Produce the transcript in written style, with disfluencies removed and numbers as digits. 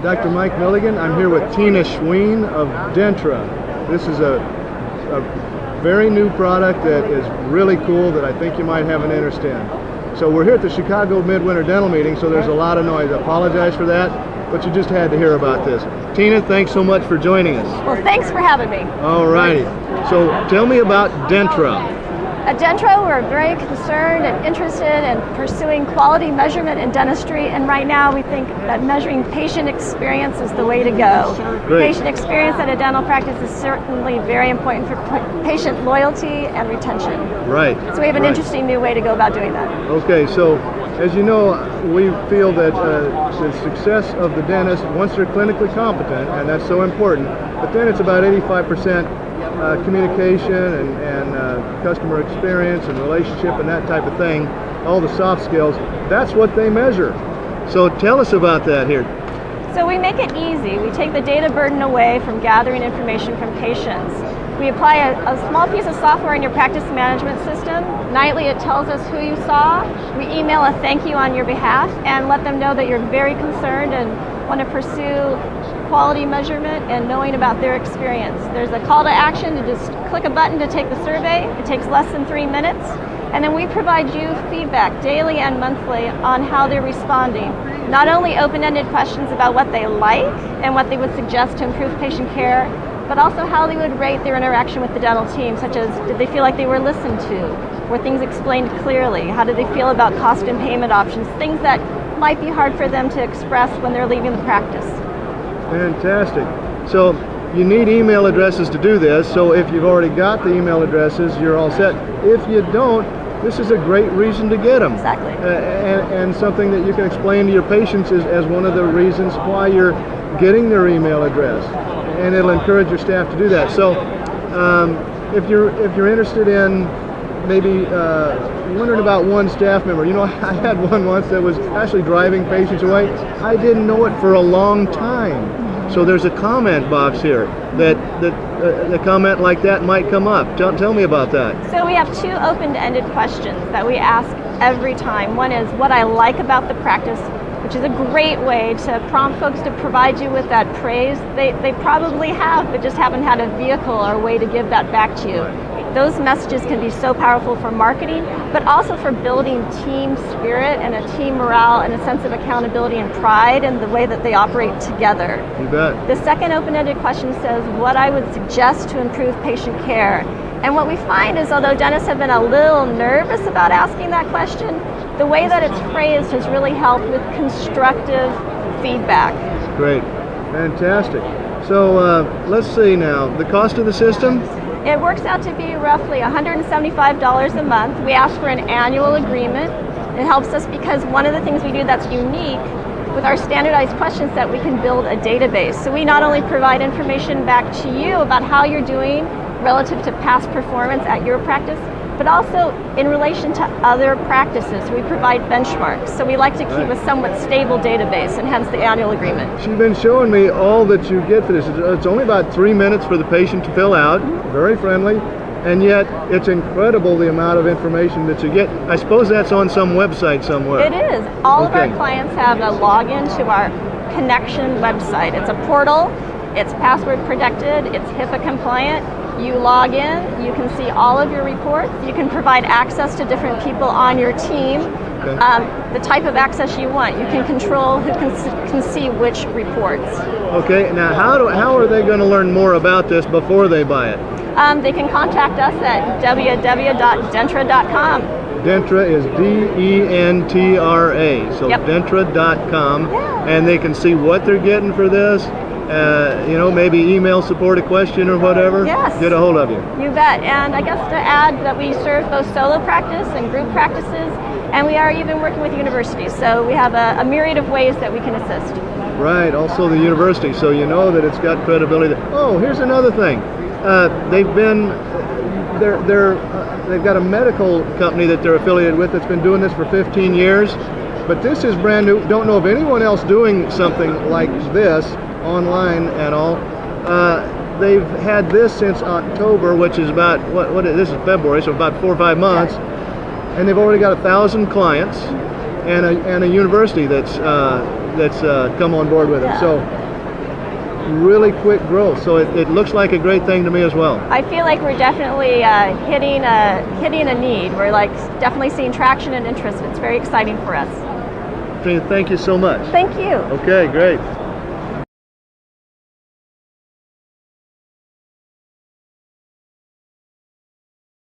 Dr. Mike Milligan. I'm here with Tina Schween of Dentra. This is a very new product that is really cool that I think you might have an interest in. So we're here at the Chicago Midwinter Dental Meeting, so there's a lot of noise. I apologize for that, but you just had to hear about this. Tina, thanks so much for joining us. Well, thanks for having me. All righty. So tell me about Dentra. At Dentra, we're very concerned and interested in pursuing quality measurement in dentistry, and right now we think that measuring patient experience is the way to go. Great. Patient experience at a dental practice is certainly very important for patient loyalty and retention. Right. So we have an interesting new way to go about doing that. Okay, so as you know, we feel that the success of the dentist, once they're clinically competent, and that's so important, but then it's about 85% communication and customer experience and relationship and that type of thing, all the soft skills. That's what they measure. So tell us about that here. So we make it easy. We take the data burden away from gathering information from patients. We apply a small piece of software in your practice management system. Nightly it tells us who you saw. We email a thank you on your behalf and let them know that you're very concerned and want to pursue quality measurement and knowing about their experience. There's a call to action to just click a button to take the survey. It takes less than 3 minutes. And then we provide you feedback daily and monthly on how they're responding. Not only open-ended questions about what they like and what they would suggest to improve patient care, but also how they would rate their interaction with the dental team, such as did they feel like they were listened to? Were things explained clearly? How did they feel about cost and payment options? Things that might be hard for them to express when they're leaving the practice. Fantastic. So you need email addresses to do this, so if you've already got the email addresses, you're all set. If you don't, this is a great reason to get them. Exactly. And something that you can explain to your patients is as one of the reasons why you're getting their email address. And it'll encourage your staff to do that. So if you're interested in maybe wondering about one staff member, you know, I had one once that was actually driving patients away. I didn't know it for a long time. So there's a comment box here that a comment like that might come up. Tell me about that. So we have 2 open-ended questions that we ask every time. One is what I like about the practice, which is a great way to prompt folks to provide you with that praise they probably have, but just haven't had a vehicle or a way to give that back to you. Right. Those messages can be so powerful for marketing, but also for building team spirit and a team morale and a sense of accountability and pride in the way that they operate together. You bet. The second open-ended question says what I would suggest to improve patient care. And what we find is although dentists have been a little nervous about asking that question, the way that it's phrased has really helped with constructive feedback. Great. Fantastic. So let's see now, the cost of the system? It works out to be roughly $175 a month. We ask for an annual agreement. It helps us because one of the things we do that's unique with our standardized questions that we can build a database. So we not only provide information back to you about how you're doing relative to past performance at your practice, but also in relation to other practices. We provide benchmarks. So we like to keep a somewhat stable database, and hence the annual agreement. She's been showing me all that you get for this. It's only about 3 minutes for the patient to fill out, very friendly, and yet it's incredible the amount of information that you get. I suppose that's on some website somewhere. It is. All of our clients have a login to our connection website. It's a portal, it's password protected, it's HIPAA compliant. You log in, you can see all of your reports, you can provide access to different people on your team, the type of access you want. You can control who can see which reports. Okay, now how are they going to learn more about this before they buy it? They can contact us at www.dentra.com. Dentra is D-E-N-T-R-A, so Dentra.com, and they can see what they're getting for this. You know, maybe email support a question or whatever. Yes. Get a hold of you. You bet. And I guess to add that we serve both solo practice and group practices, and we are even working with universities. So we have a myriad of ways that we can assist. Right. Also the university, so you know that it's got credibility. Oh, here's another thing. They've got a medical company that they're affiliated with that's been doing this for 15 years, but this is brand new. Don't know of anyone else doing something like this online at all. They've had this since October, which is about this is February, so about 4 or 5 months, and they've already got 1,000 clients and a university that's that's come on board with it. Yeah. So really quick growth. So it looks like a great thing to me as well. I feel like we're definitely hitting a need. We're like definitely seeing traction and interest. It's very exciting for us. Trina, thank you so much. Thank you. Okay, great.